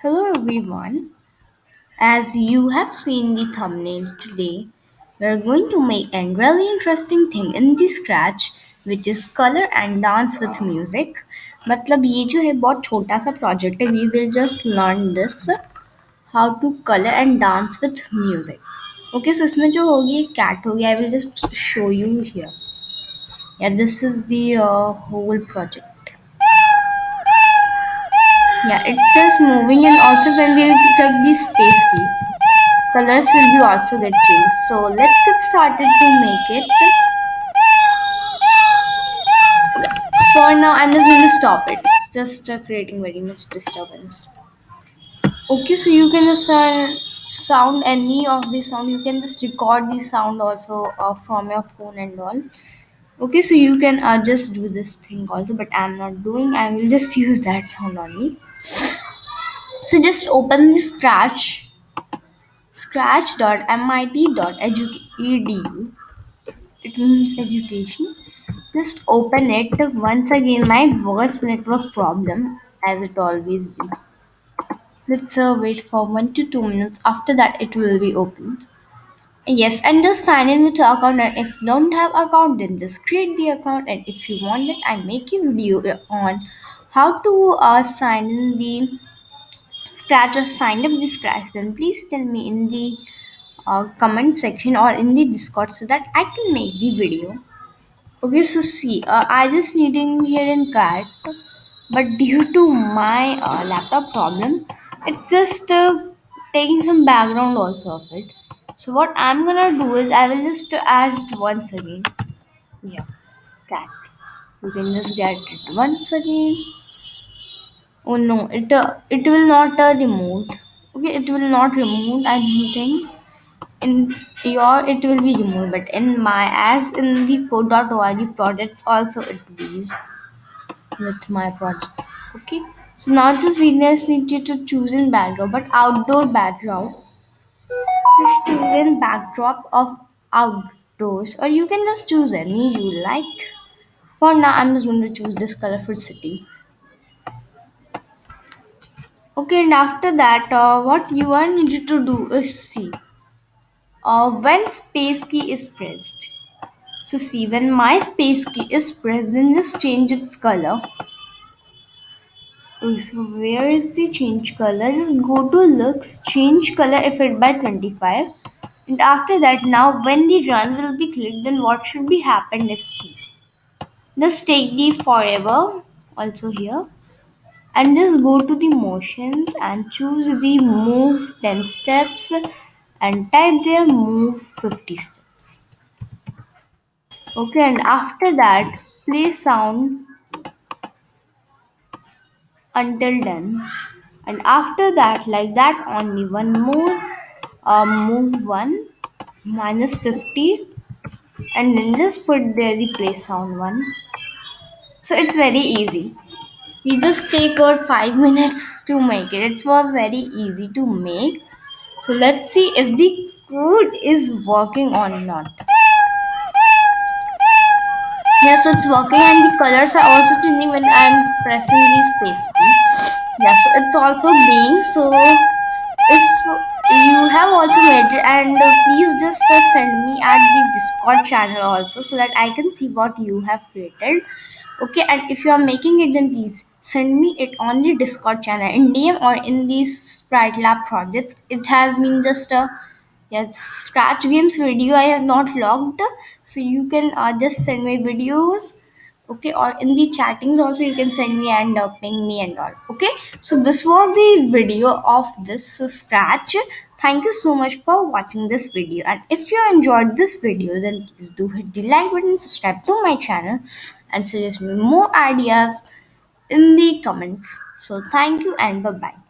Hello everyone. As you have seen the thumbnail today, we are going to make a really interesting thing in the scratch which is color and dance with music. मतलब ये जो है बहुत छोटा सा project है. We will just learn this how to color and dance with music. Okay, so इसमें जो होगी एक cat होगी. I will just show you here. Yeah, this is the whole project. Yeah, it says moving, and also when we click the space key, colors will be also get changed. So let's get started to make it. For now, I'm just going to stop it. It's just creating very much disturbance. Okay, so you can just sound any of the sound. You can just record the sound also from your phone and all. Okay, so you can just do this thing also, but I'm not doing. I will just use that sound only. So just open the scratch.mit.edu. It means education. Just open it. Once again, my worst network problem, as it always be. Let's wait for 1 to 2 minutes. After that, it will be opened. Yes, and just sign in with your account. And if you don't have account, then just create the account. And if you want it, I make a video on how to sign in the Scratch or sign up the Scratch. Then please tell me in the comment section or in the Discord so that I can make the video. Okay, so see, I just needing here in card, but due to my laptop problem, it's just taking some background also of it. So what I'm gonna do is I will just add it once again. Yeah, cat. You can just get it once again. Oh no, it will not remove. Okay, it will not remove. I don't think in your it will be removed, but in my as in the code.org products also it is with my projects. Okay, so now just we just need you to choose in background, but outdoor background. Just choose in backdrop of outdoors, or you can just choose any you like. For now, I'm just going to choose this colorful city. Okay, and after that, what you are needed to do is see when space key is pressed. So see, when my space key is pressed, then just change its color. Oh, so where is the change color? Just go to looks, change color if it by 25. And after that, now when the run will be clicked, then what should be happened is see. Just take the forever also here and just go to the motions and choose the move 10 steps and type there move 50 steps. Okay, and after that, play sound until done. And after that, like that, only one more move one minus 50 and then just put there the play sound one. So it's very easy. We just take our 5 minutes to make it. It was very easy to make. So let's see if the code is working or not. Yeah, so it's working and the colors are also changing when I'm pressing the space key. Yeah, so it's also being so if you have also made it and please just send me at the Discord channel also so that I can see what you have created. Okay, and if you are making it, then please send me it on the Discord channel in DM or in these Sprite Lab projects. It has been just a yes Scratch Games video. I have not logged, so you can just send me videos. Okay, or in the chattings also you can send me and ping me and all. Okay, so this was the video of this Scratch. Thank you so much for watching this video, and if you enjoyed this video, then please do hit the like button, subscribe to my channel, and suggest me more ideas in the comments. So thank you and bye bye.